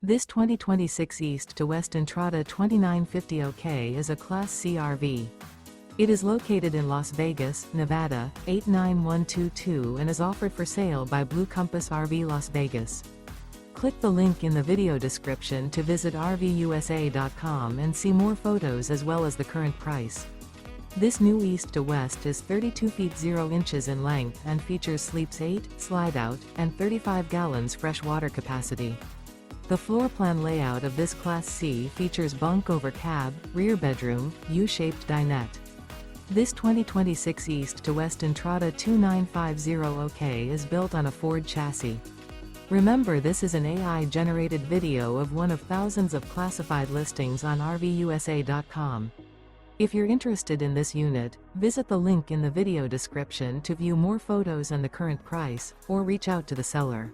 This 2026 East to West Entrada 2950 OK is a Class C RV. It is located in Las Vegas, Nevada, 89122 and is offered for sale by Blue Compass RV Las Vegas. Click the link in the video description to visit RVUSA.com and see more photos as well as the current price. This new East to West is 32 feet 0 inches in length and features sleeps 8, Slideout, and 35 gallons fresh water capacity. The floor plan layout of this Class C features bunk over cab, rear bedroom, U-shaped dinette. This 2026 East to West Entrada 2950 OK is built on a Ford chassis. Remember, this is an AI-generated video of one of thousands of classified listings on RVUSA.com. If you're interested in this unit, visit the link in the video description to view more photos and the current price, or reach out to the seller.